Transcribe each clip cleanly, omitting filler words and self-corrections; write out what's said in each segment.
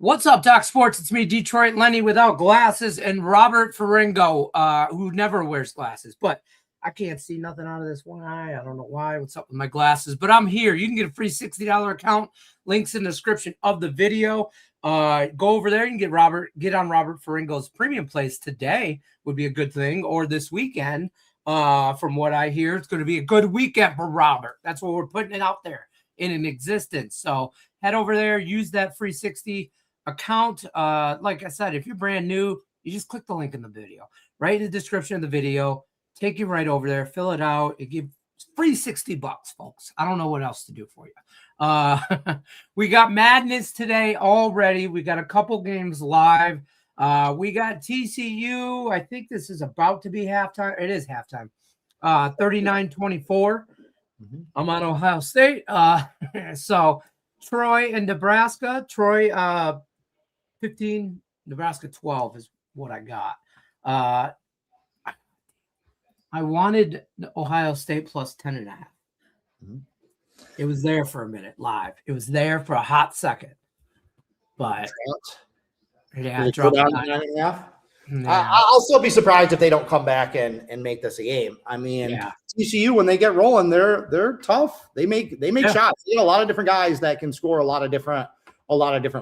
What's up, Doc Sports? It's me, Detroit Lenny, without glasses, and Robert Faringo, who never wears glasses. But I can't see nothing out of this one eye. I don't know why. What's up with my glasses? But I'm here. You can get a free $60 account. Links in the description of the video. Go over there and get on Robert Faringo's premium place today would be a good thing, or this weekend. From what I hear, it's going to be a good weekend for Robert. That's what we're putting it out there in an existence. So head over there, use that free 60 account. Like I said, if you're brand new, you just click the link in the video, right in the description of the video. Take you right over there, fill it out. It gives free $60, folks. I don't know what else to do for you. We got madness today already. We got a couple games live. We got TCU. I think this is about to be halftime. It is halftime. 39-24. I'm on Ohio State. So Troy and Nebraska. Troy 15, Nebraska 12 is what I got. I wanted Ohio State plus 10.5. It was there for a minute live. It was there for a hot second. But yeah, dropped down to 9.5. Yeah. I'll still be surprised if they don't come back and make this a game. I mean, TCU, when they get rolling, they're tough. They make shots. They got a lot of different guys that can score a lot of different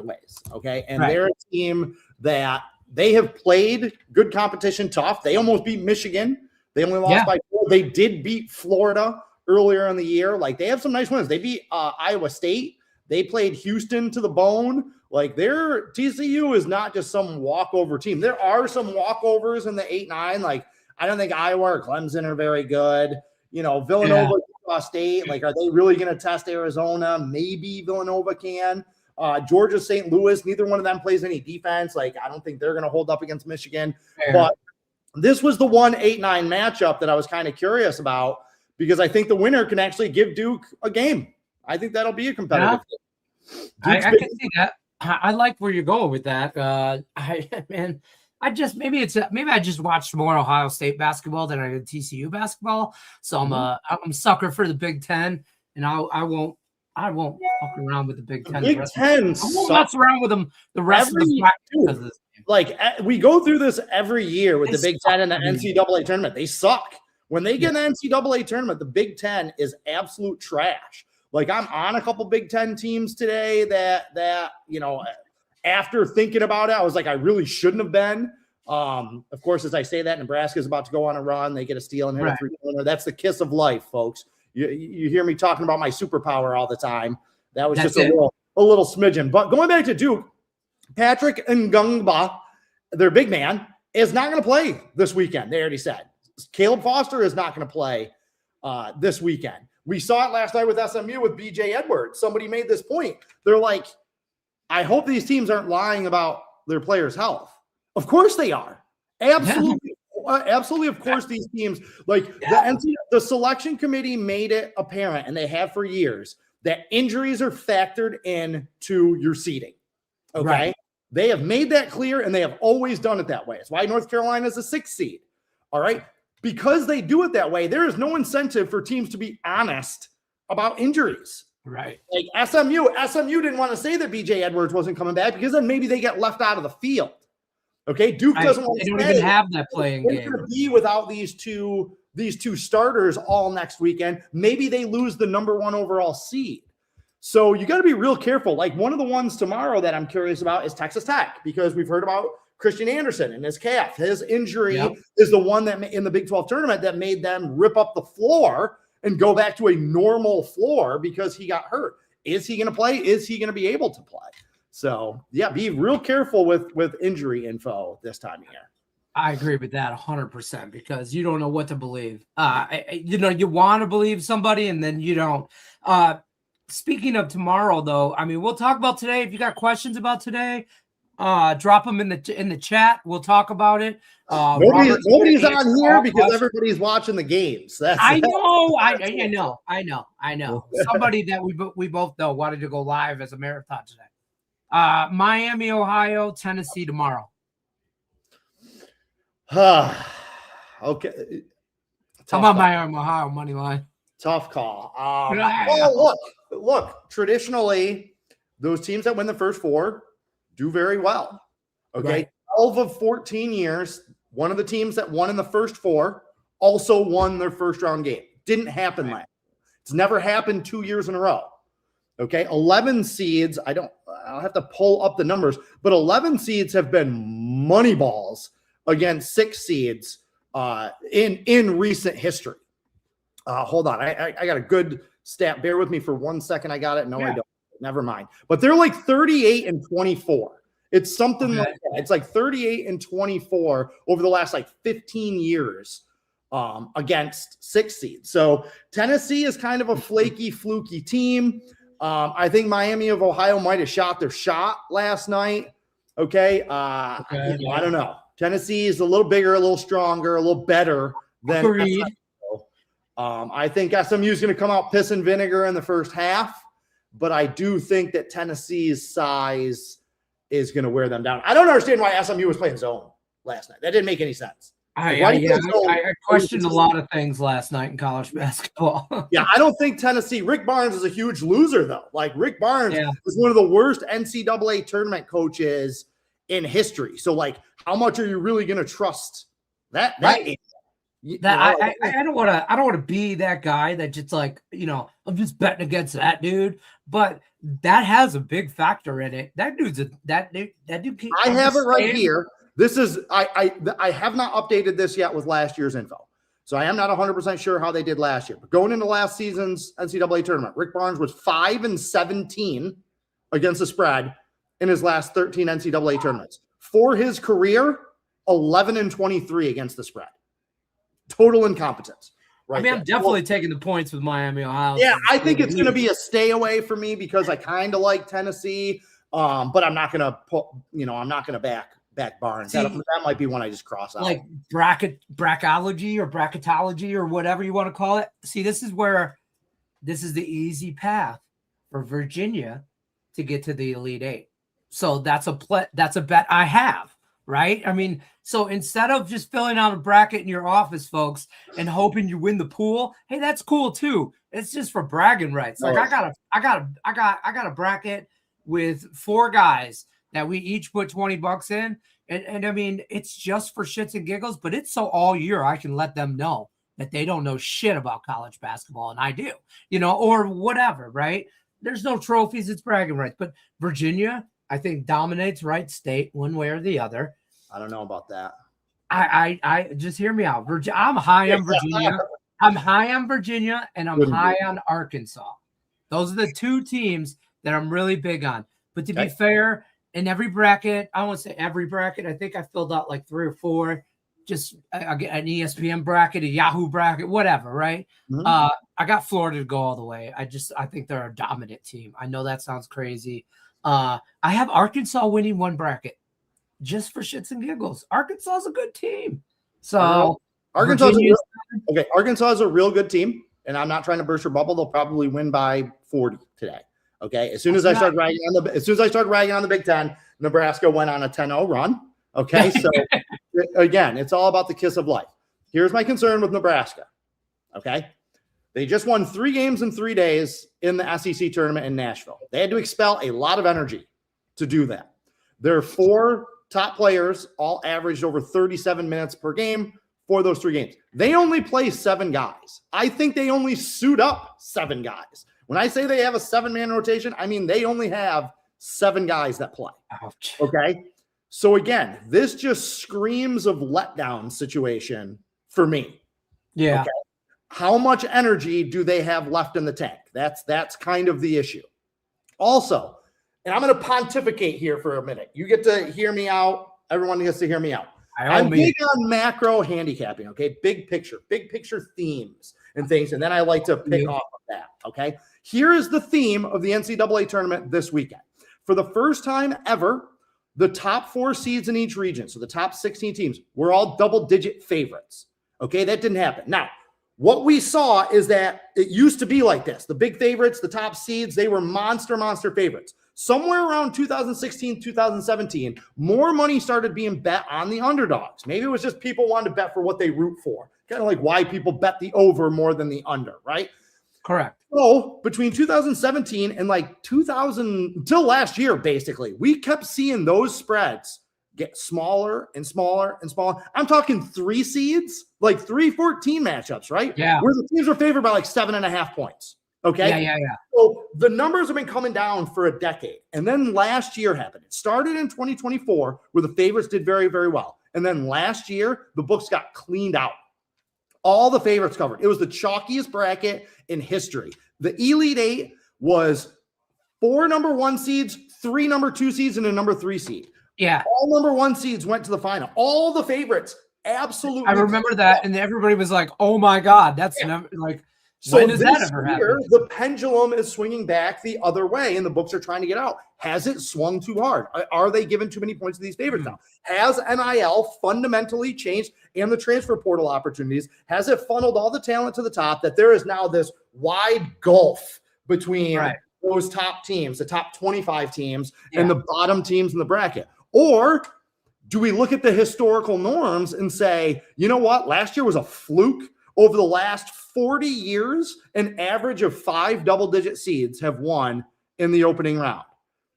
ways. Okay, and they're a team that they have played good competition, tough. They almost beat Michigan. They only lost by 4. They did beat Florida earlier in the year. Like, they have some nice wins. They beat Iowa State. They played Houston to the bone. Like, their TCU is not just some walkover team. There are some walkovers in the 8-9. Like, I don't think Iowa or Clemson are very good. You know, Villanova, Utah State. Like, are they really going to test Arizona? Maybe Villanova can. Georgia, St. Louis, neither one of them plays any defense. Like, I don't think they're going to hold up against Michigan. But this was the 1-8-9 matchup that I was kind of curious about, because I think the winner can actually give Duke a game. I think that'll be a competitive game. I can see that. I like where you're going with that. Maybe I just watched more Ohio State basketball than I did TCU basketball. So I'm a sucker for the Big Ten, and I won't fuck around with the Big Ten. Big Ten. I won't mess around with them the rest of the because of this game. Like, we go through this every year with the Big Ten and the NCAA tournament. They suck. When they get in the NCAA tournament, the Big Ten is absolute trash. Like, I'm on a couple Big Ten teams today that you know, after thinking about it, I was like, I really shouldn't have been. Of course, as I say that, Nebraska is about to go on a run. They get a steal and hit a three-pointer. That's the kiss of life, folks. You hear me talking about my superpower all the time. That was just a little smidgen. But going back to Duke, Patrick Ngungba, their big man, is not going to play this weekend. They already said. Caleb Foster is not going to play this weekend. We saw it last night with SMU with BJ Edwards. Somebody made this point. They're like, I hope these teams aren't lying about their players' health. Of course they are. Absolutely. Absolutely. Of course, these teams, like the selection committee made it apparent, and they have for years, that injuries are factored into your seeding. Okay. Right. They have made that clear, and they have always done it that way. It's why North Carolina is a 6th seed. All right. Because they do it that way, there is no incentive for teams to be honest about injuries. Right. Like SMU didn't want to say that BJ Edwards wasn't coming back, because then maybe they get left out of the field. Okay. Duke doesn't want to say. They don't even have that playing game. They're going to be without these two starters all next weekend. Maybe they lose the number 1 overall seed. So you got to be real careful. Like, one of the ones tomorrow that I'm curious about is Texas Tech, because we've heard about Christian Anderson and his calf. His injury is the one that in the Big 12 tournament that made them rip up the floor and go back to a normal floor because he got hurt. Is he going to play? Is he going to be able to play? So, be real careful with injury info this time of year. I agree with that 100%, because you don't know what to believe. You want to believe somebody and then you don't. Speaking of tomorrow, though, I mean, we'll talk about today. If you got questions about today, drop them in the chat. We'll talk about it. Nobody's on here because everybody's watching the games. I know. Somebody that we both know wanted to go live as a marathon today. Miami, Ohio, Tennessee tomorrow. Okay. How about Miami, Ohio money line? Tough call. Well, look. Traditionally, those teams that win the first 4 do very well. Okay. Right. 12 of 14 years, one of the teams that won in the first 4 also won their first round game. Didn't happen last. It's never happened 2 years in a row. Okay. 11 seeds. I'll have to pull up the numbers, but 11 seeds have been money balls against 6 seeds in recent history. Hold on. I got a good stat. Bear with me for 1 second. I got it. No, I don't. Never mind. But they're like 38 and 24. It's something like that. It's like 38 and 24 over the last like 15 years against 6 seeds. So Tennessee is kind of a flaky, fluky team. I think Miami of Ohio might have shot their shot last night. Okay. I don't know. Tennessee is a little bigger, a little stronger, a little better than SMU. I think SMU is going to come out piss and vinegar in the first half, but I do think that Tennessee's size is going to wear them down. I don't understand why SMU was playing zone last night. That didn't make any sense. I questioned a lot of things last night in college basketball. Yeah, I don't think Tennessee. Rick Barnes is a huge loser, though. Like, Rick Barnes is one of the worst NCAA tournament coaches in history. So, like, how much are you really going to trust that? Right. I don't want to be that guy that just like, I'm just betting against that dude. But that has a big factor in it. That dude. I have it right here. This is I have not updated this yet with last year's info. So I am not 100% sure how they did last year. But going into last season's NCAA tournament, Rick Barnes was 5-17 against the spread in his last 13 NCAA tournaments. For his career, 11-23 against the spread. Total incompetence. Right. I'm definitely taking the points with Miami, Ohio. Yeah, I think it's going to be a stay away for me because I kind of like Tennessee, but I'm not going to put, I'm not going to back Barnes. That might be one I just cross out. Like bracketology or whatever you want to call it. See, this is the easy path for Virginia to get to the Elite Eight. So that's a bet I have. Right. I mean, so instead of just filling out a bracket in your office, folks, and hoping you win the pool, hey, that's cool too. It's just for bragging rights. Like I got a bracket with 4 guys that we each put $20 in. And I mean, it's just for shits and giggles, but it's so all year I can let them know that they don't know shit about college basketball. And I do, or whatever. Right. There's no trophies. It's bragging rights. But Virginia, I think, dominates Wright State one way or the other. I don't know about that. I just hear me out. I'm high on Virginia. I'm high on Virginia, and I'm high on Arkansas. Those are the 2 teams that I'm really big on. But to be fair, in every bracket, I won't say every bracket. I think I filled out like 3 or 4. Just an ESPN bracket, a Yahoo bracket, whatever, right? Mm-hmm. I got Florida to go all the way. I think they're a dominant team. I know that sounds crazy. I have Arkansas winning 1 bracket just for shits and giggles. Arkansas is a good team. So Arkansas is a real good team, and I'm not trying to burst your bubble. They'll probably win by 40 today. Okay. As soon as I start ragging on the Big Ten, Nebraska went on a 10-0 run. Okay. So again, it's all about the kiss of life. Here's my concern with Nebraska. Okay. They just won 3 games in 3 days in the SEC tournament in Nashville. They had to expel a lot of energy to do that. Their 4 top players all averaged over 37 minutes per game for those 3 games. They only play 7 guys. I think they only suit up 7 guys. When I say they have a 7-man rotation, I mean they only have 7 guys that play. Ouch. Okay? So again, this just screams of letdown situation for me. Yeah. Okay? How much energy do they have left in the tank? That's kind of the issue. Also, and I'm going to pontificate here for a minute. You get to hear me out. Everyone gets to hear me out. I'm big on macro handicapping, okay? Big picture themes and things, and then I like to pick off of that, okay? Here is the theme of the NCAA tournament this weekend. For the first time ever, the top 4 seeds in each region, so the top 16 teams, were all double-digit favorites, okay? That didn't happen. Now, what we saw is that it used to be like this. The big favorites, the top seeds, they were monster favorites. Somewhere around 2016, 2017, more money started being bet on the underdogs. Maybe it was just people wanted to bet for what they root for. Kind of like why people bet the over more than the under, right? Correct. So between 2017 and like 2000 until last year, basically, we kept seeing those spreads get smaller and smaller and smaller. I'm talking 3 seeds, like 3-14 matchups, right? Yeah. Where the teams are favored by like 7.5 points. Okay. Yeah. So the numbers have been coming down for a decade. And then last year happened. It started in 2024 where the favorites did very, very well. And then last year, the books got cleaned out. All the favorites covered. It was the chalkiest bracket in history. The Elite Eight was 4 number 1 seeds, 3 number 2 seeds, and a number 3 seed. Yeah. All number 1 seeds went to the final. All the favorites, absolutely. I remember that, and everybody was like, "Oh my god, that's never like." So when does that ever happen? The pendulum is swinging back the other way, and the books are trying to get out. Has it swung too hard? Are they giving too many points to these favorites now? Has NIL fundamentally changed, and the transfer portal opportunities? Has it funneled all the talent to the top that there is now this wide gulf between those top teams, the top 25 teams, and the bottom teams in the bracket? Or do we look at the historical norms and say, you know what? Last year was a fluke. Over the last 40 years, an average of 5 double-digit seeds have won in the opening round.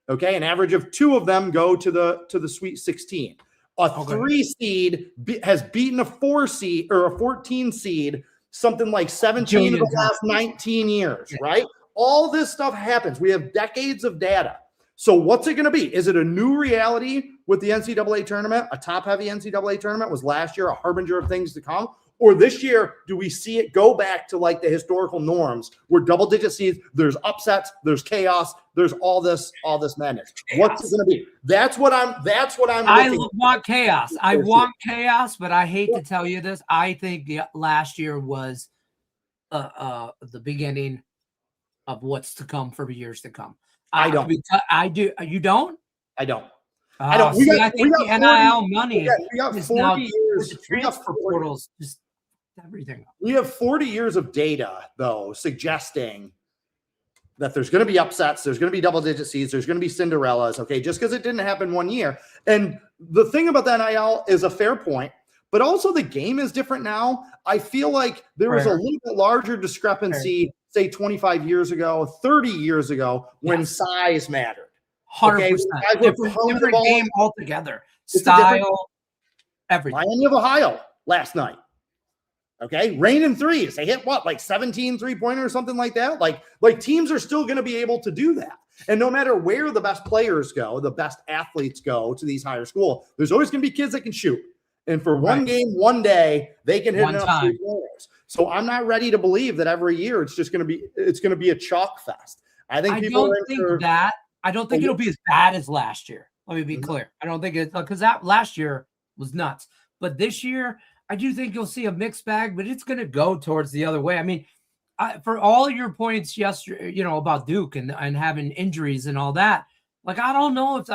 Okay, an average of 2 of them go to the Sweet 16. A 3 seed has beaten a 4 seed or a 14 seed something like 17 of the last 19 years, right? All this stuff happens. We have decades of data. So what's it going to be? Is it a new reality with the NCAA tournament? A top-heavy NCAA tournament was last year a harbinger of things to come. Or this year, do we see it go back to like the historical norms where double-digit seeds, there's upsets, there's chaos, there's all this madness. What's it going to be? That's what I'm I want chaos. I want chaos, but I hate to tell you this. I think last year was the beginning of what's to come for years to come. I don't. I do. You don't? I don't. I don't. I think the NIL money. We got 40 years. The transfer portals, just everything. We have 40 years of data, though, suggesting that there's going to be upsets, there's going to be double-digit seeds, there's going to be Cinderellas. Okay, just because it didn't happen one year. And the thing about the NIL is a fair point, but also the game is different now. I feel like there was a little bit larger discrepancy, say 25 years ago, 30 years ago, when size mattered. 100%. Different game altogether. Style, everything. Miami of Ohio last night. Okay, rain in threes. They hit what, like 17 3-pointers or something like that? Like teams are still going to be able to do that. And no matter where the best players go, the best athletes go to these higher school, there's always going to be kids that can shoot. And for one game, one day, they can hit enough 3-pointers. So I'm not ready to believe that every year it's going to be a chalk fest. I think I don't think it'll be as bad as last year. Let me be clear. I don't think it's because that last year was nuts. But this year, I do think you'll see a mixed bag, but it's going to go towards the other way. I mean, for all your points yesterday, about Duke and having injuries and all that, like, I don't know if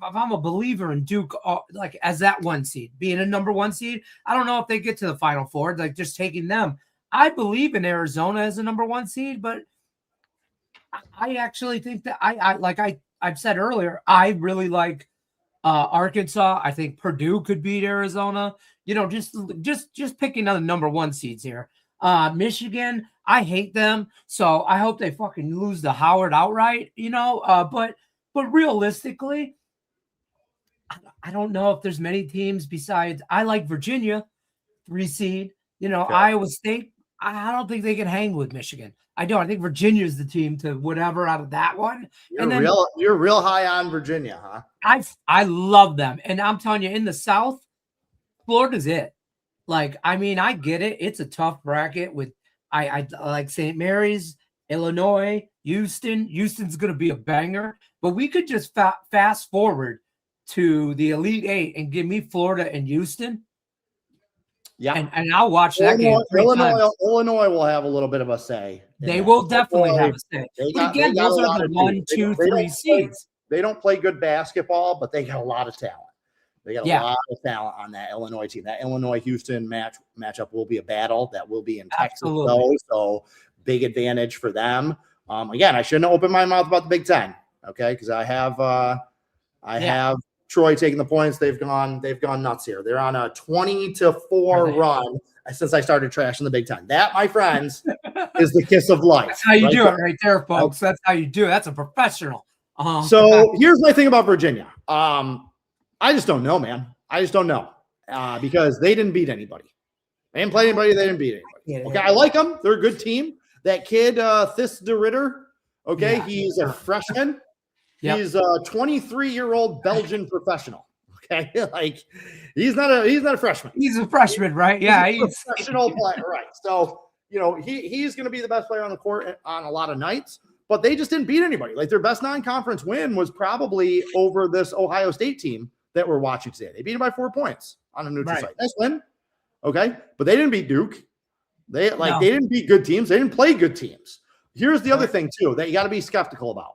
I'm a believer in Duke, like as that 1 seed, being a number 1 seed. I don't know if they get to the Final Four, like just taking them. I believe in Arizona as a number 1 seed, but I actually think that I've said earlier, I really like Arkansas. I think Purdue could beat Arizona. Just picking on the number 1 seeds here. Michigan, I hate them, so I hope they fucking lose to Howard outright. But realistically, I don't know if there's many teams besides. I like Virginia, 3 seed. Iowa State. I don't think they can hang with Michigan. I don't. I think Virginia is the team to whatever out of that one. You're real high on Virginia, huh? I love them, and I'm telling you, in the South, Florida's it. Like, I mean, I get it. It's a tough bracket with I like St. Mary's, Illinois, Houston. Houston's going to be a banger, but we could just fast forward to the Elite Eight and give me Florida and Houston. Yeah, and I'll watch that game. Illinois will have a little bit of a say. They will definitely have a say. But again, those are the 1, 2, 3 seeds. They don't play good basketball, but they got a lot of talent. They got a lot of talent on that Illinois team. That Illinois-Houston matchup will be a battle. That will be in Texas, though. So big advantage for them. Again, I shouldn't have opened my mouth about the Big Ten, okay? Because I have Troy taking the points. They've gone nuts here. They're on a 20-4 run since I started trashing the Big Ten. That, my friends, is the kiss of life. That's how you do it right there, folks. That's how you do it. That's a professional. So here's my thing about Virginia. I just don't know, man. I just don't know because they didn't beat anybody. They didn't play anybody. They didn't beat anybody. Okay, I like them. They're a good team. That kid, This de Ritter, okay, he's a freshman. Yep. He's a 23-year-old Belgian professional. Okay, like he's not a freshman. He's a freshman, right? Yeah, he's a professional player, right? So he's going to be the best player on the court on a lot of nights. But they just didn't beat anybody. Like their best non-conference win was probably over this Ohio State team that we're watching today. They beat them by 4 points on a neutral site. Nice win. Okay, but they didn't beat Duke. They didn't beat good teams. They didn't play good teams. Here's the other thing too that you got to be skeptical about.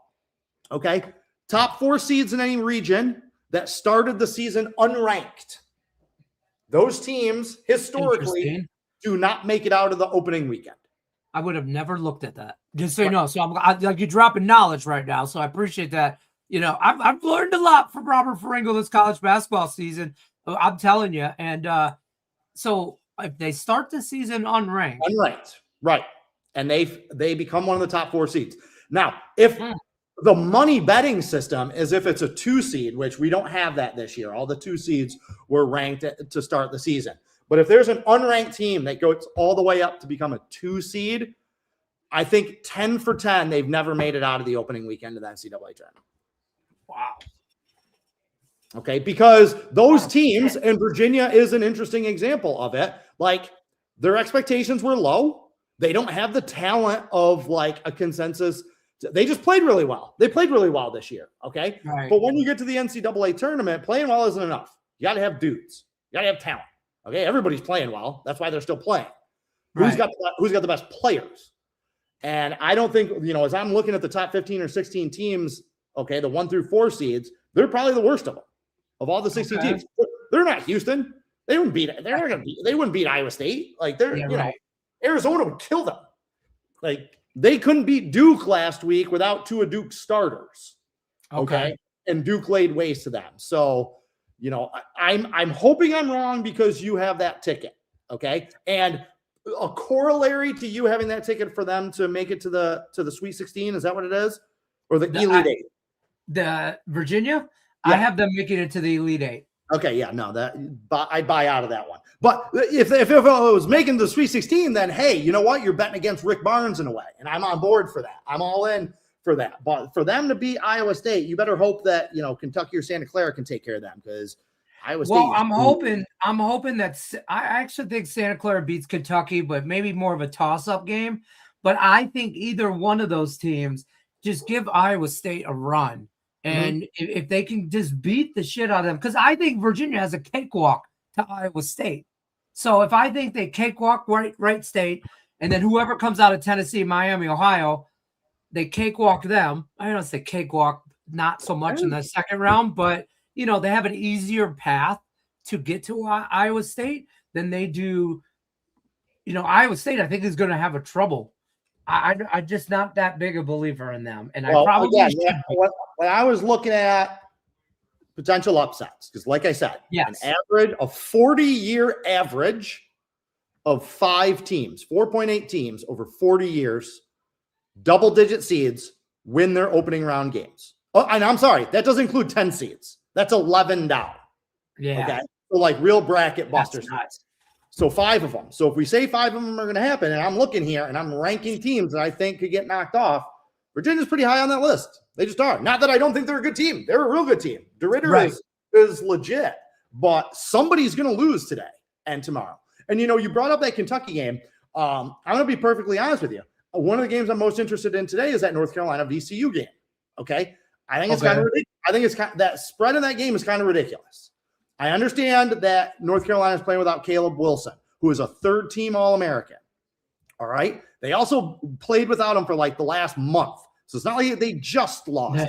Okay, top 4 seeds in any region that started the season unranked. Those teams historically do not make it out of the opening weekend. I would have never looked at that. Just so you know. So I'm like, you're dropping knowledge right now. So I appreciate that. I've learned a lot from Robert Ferringo this college basketball season. I'm telling you. And so if they start the season unranked, right, and they become one of the top 4 seeds. Now, if the money betting system is if it's a 2 seed, which we don't have that this year. All the 2 seeds were ranked to start the season. But if there's an unranked team that goes all the way up to become a 2 seed, I think 10 for 10, they've never made it out of the opening weekend of the NCAA tournament. Wow. Okay, because those teams, and Virginia is an interesting example of it, like their expectations were low. They don't have the talent of like a consensus. They just played really well. They played really well this year, okay? Right. But when you get to the NCAA tournament, playing well isn't enough. You got to have dudes. You got to have talent. Okay, everybody's playing well. That's why they're still playing. Who's got the best players? And I don't think, as I'm looking at the top 15 or 16 teams, okay, the 1 through 4 seeds, they're probably the worst of them. Of all the 16 teams. They're not Houston. They wouldn't beat Iowa State. Like Arizona would kill them. Like they couldn't beat Duke last week without 2 of Duke's starters. Okay. And Duke laid waste to them. So I'm hoping I'm wrong because you have that ticket, okay? And a corollary to you having that ticket for them to make it to the Sweet 16, is that what it is? Or the Elite 8? The Virginia? Yeah. I have them making it to the Elite 8. Okay, yeah, no, I'd buy out of that one. But if I was making the Sweet 16, then hey, you know what? You're betting against Rick Barnes in a way, and I'm on board for that. I'm all in for that. But for them to beat Iowa State, you better hope that Kentucky or Santa Clara can take care of them because Iowa State. Well, I'm hoping that I actually think Santa Clara beats Kentucky, but maybe more of a toss-up game. But I think either one of those teams just give Iowa State a run. And if they can just beat the shit out of them, because I think Virginia has a cakewalk to Iowa State. So if I think they cakewalk Wright State, and then whoever comes out of Tennessee, Miami, Ohio, they cakewalk them. I don't say cakewalk, not so much in the second round, but they have an easier path to get to Iowa State than they do. Iowa State, I think, is going to have a trouble. I'm just not that big a believer in them. And when I was looking at potential upsets, because like I said, an average, a 40-year average of 5 teams, 4.8 teams over 40 years, double-digit seeds win their opening round games. Oh, and I'm sorry, that doesn't include 10 seeds. That's 11 down. Yeah. Okay. So like real bracket busters. So 5 of them. So if we say 5 of them are going to happen, and I'm looking here and I'm ranking teams that I think could get knocked off, Virginia's pretty high on that list. They just are. Not that I don't think they're a good team. They're a real good team. DeRitter is legit, but somebody's going to lose today and tomorrow. And, you brought up that Kentucky game. I'm going to be perfectly honest with you. One of the games I'm most interested in today is that North Carolina VCU game. Okay. I think it's kind of ridiculous. That spread in that game is kind of ridiculous. I understand that North Carolina is playing without Caleb Wilson, who is a 3rd-team All-American. All right. They also played without him for like the last month. So it's not like they just lost him.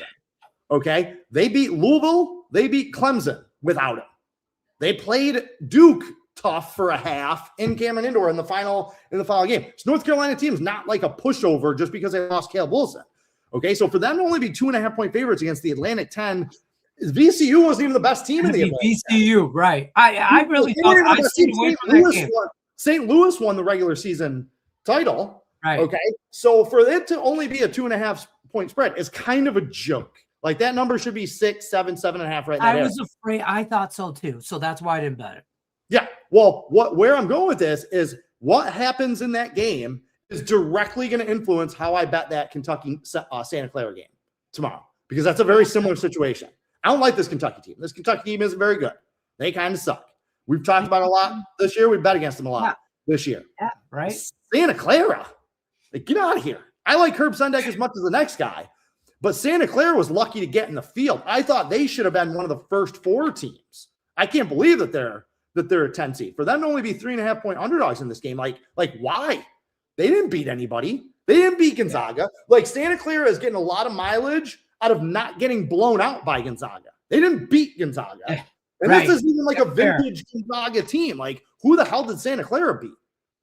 Okay. They beat Louisville. They beat Clemson without him. They played Duke tough for a half in Cameron Indoor in the final game. So North Carolina team's not like a pushover just because they lost Caleb Wilson. Okay. So for them to only be 2.5-point favorites against the Atlantic 10, VCU wasn't even the best team in the Atlantic 10. VCU, right. I really thought I stayed away from that game. St. Louis won the regular season title. Right. Okay. So for it to only be a 2.5 point spread is kind of a joke. Like that number should be 6, 7, 7.5 right now. I was afraid. I thought so too. So that's why I didn't bet it. Yeah. Well, where I'm going with this is what happens in that game is directly going to influence how I bet that Kentucky Santa Clara game tomorrow, because that's a very similar situation. I don't like this Kentucky team. This Kentucky team isn't very good. They kind of suck. We've talked about it a lot this year. We bet against them a lot this year. Yeah, right. Santa Clara, like, get out of here. I like Herb Sendek as much as the next guy, but Santa Clara was lucky to get in the field. I thought they should have been one of the first 4 teams. I can't believe that they're a 10 seed. For them to only be 3.5 point underdogs in this game, like why? They didn't beat anybody. They didn't beat Gonzaga. Like Santa Clara is getting a lot of mileage out of not getting blown out by Gonzaga. They didn't beat Gonzaga. And this isn't even like a vintage Gonzaga team. Like, who the hell did Santa Clara beat?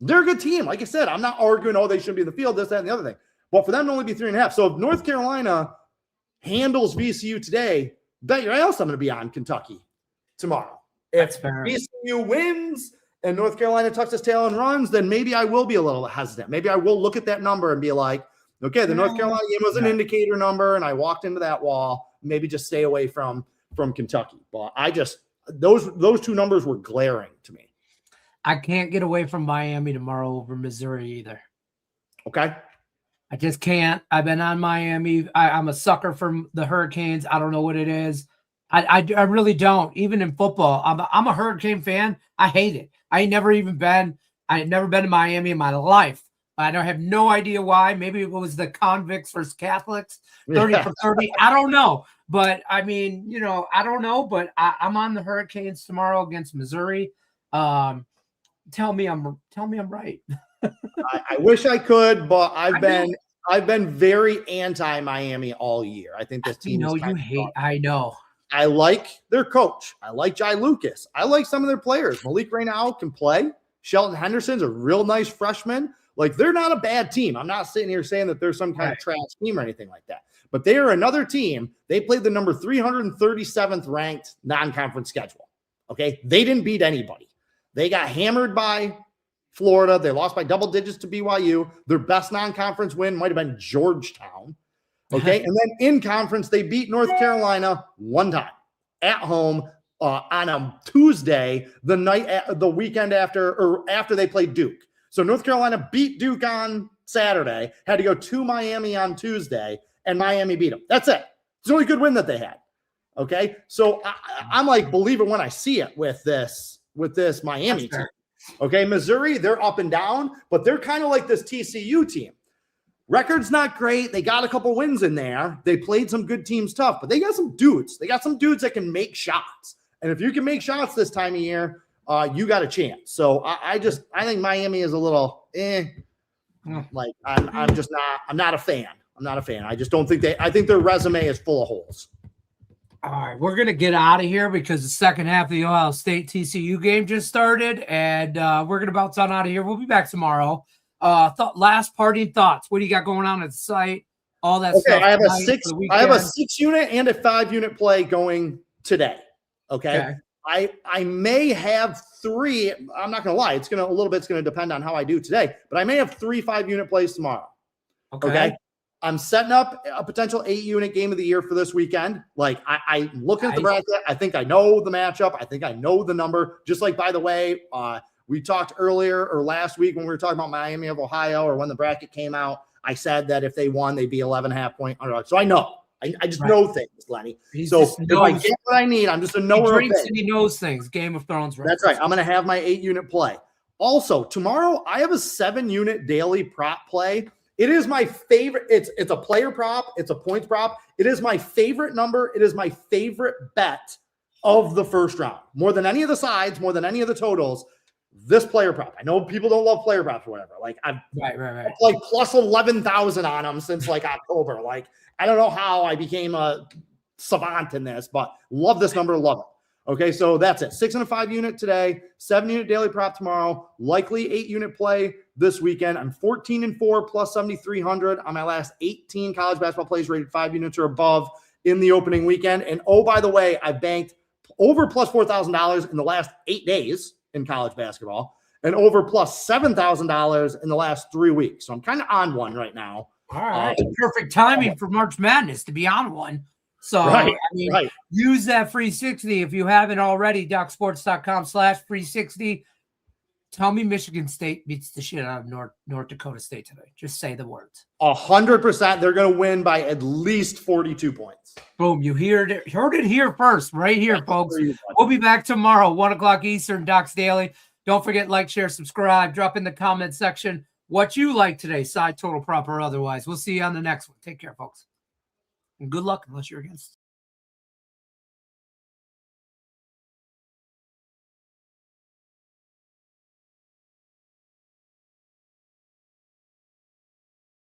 They're a good team. Like I said, I'm not arguing, they shouldn't be in the field, this, that, and the other thing. But for them to only be 3.5. So if North Carolina handles VCU today, bet your ass I'm going to be on Kentucky tomorrow. If VCU wins and North Carolina tucks its tail and runs, then maybe I will be a little hesitant. Maybe I will look at that number and be like, okay, the North Carolina game was an indicator number, and I walked into that wall. Maybe just stay away from Kentucky. But I just those 2 numbers were glaring to me. I can't get away from Miami tomorrow over Missouri either. Okay. I just can't. I've been on Miami. I'm a sucker for the Hurricanes. I don't know what it is. I really don't. Even in football, I'm a Hurricane fan. I hate it. I had never been to Miami in my life. I have no idea why. Maybe it was the convicts versus Catholics, 30 for 30. I don't know. But I mean, I don't know. But I'm on the Hurricanes tomorrow against Missouri. Tell me I'm right. I wish I could, but I've been very anti-Miami all year. I think this team I know. I like their coach. I like Jai Lucas. I like some of their players. Malik Reynal can play. Shelton Henderson's a real nice freshman. Like, they're not a bad team. I'm not sitting here saying that they're some kind of trash team or anything like that. But they are another team. They played the number 337th ranked non-conference schedule. Okay? They didn't beat anybody. They got hammered by Florida. They lost by double digits to BYU. Their best non-conference win might have been Georgetown. Okay. And then in conference, they beat North Carolina 1 time at home on a Tuesday, the weekend after they played Duke. So North Carolina beat Duke on Saturday, had to go to Miami on Tuesday, and Miami beat them. That's it. It's the only good win that they had. Okay. So I'm like, believe it when I see it with this Miami team. Okay. Missouri, they're up and down, but they're kind of like this TCU team. Record's not great. They got a couple wins in there. They played some good teams tough, but they got some dudes. They got some dudes that can make shots. And if you can make shots this time of year, you got a chance. So I think Miami is a little like I'm not a fan. I'm not a fan. I just don't think I think their resume is full of holes. All right, we're going to get out of here because the second half of the Ohio State TCU game just started, and we're going to bounce on out of here. We'll be back tomorrow. Last parting thoughts. What do you got going on at the site? All that stuff. I have a 6 unit and a 5 unit play going today. Okay. I may have 3. I'm not going to lie. It's going to depend on how I do today, but I may have 3 5 unit plays tomorrow. Okay. I'm setting up a potential 8 unit game of the year for this weekend. Like I looking at the bracket. I think I know the matchup. I think I know the number. Just like, by the way, we talked earlier or last week when we were talking about Miami of Ohio, or when the bracket came out, I said that if they won, they'd be 11.5 point underdog. So I know. I just know things, Lenny. If I get what I need, I'm just a knower. He drinks and he knows things. Game of Thrones. That's right. I'm going to have my 8 unit play. Also, tomorrow I have a 7 unit daily prop play. It is my favorite. It's a player prop. It's a points prop. It is my favorite number. It is my favorite bet of the first round. More than any of the sides, more than any of the totals. This player prop. I know people don't love player props or whatever. Like I've like plus 11,000 on them since like October. Like I don't know how I became a savant in this, but love this number. Love it. Okay, so that's it. 6 and a 5 unit today, 7 unit daily prop tomorrow, likely 8 unit play this weekend. I'm 14-4 plus 7,300 on my last 18 college basketball plays rated 5 units or above in the opening weekend. And oh, by the way, I banked over plus $4,000 in the last 8 days in college basketball. and over plus $7,000 in the last 3 weeks. So I'm kind of on one right now. All right. Perfect timing for March Madness to be on one. So, Right, I mean, right. use that free 60 if you haven't already, DocSports.com/free60. Tell me Michigan State beats the shit out of North Dakota State today. Just say the words. 100%. They're going to win by at least 42 points. Boom. You heard it here first, right here, folks. We'll be back tomorrow, 1 o'clock Eastern, Docs Daily. Don't forget, like, share, subscribe. Drop in the comment section what you like today, side, total, prop, or otherwise. We'll see you on the next one. Take care, folks. And good luck unless you're against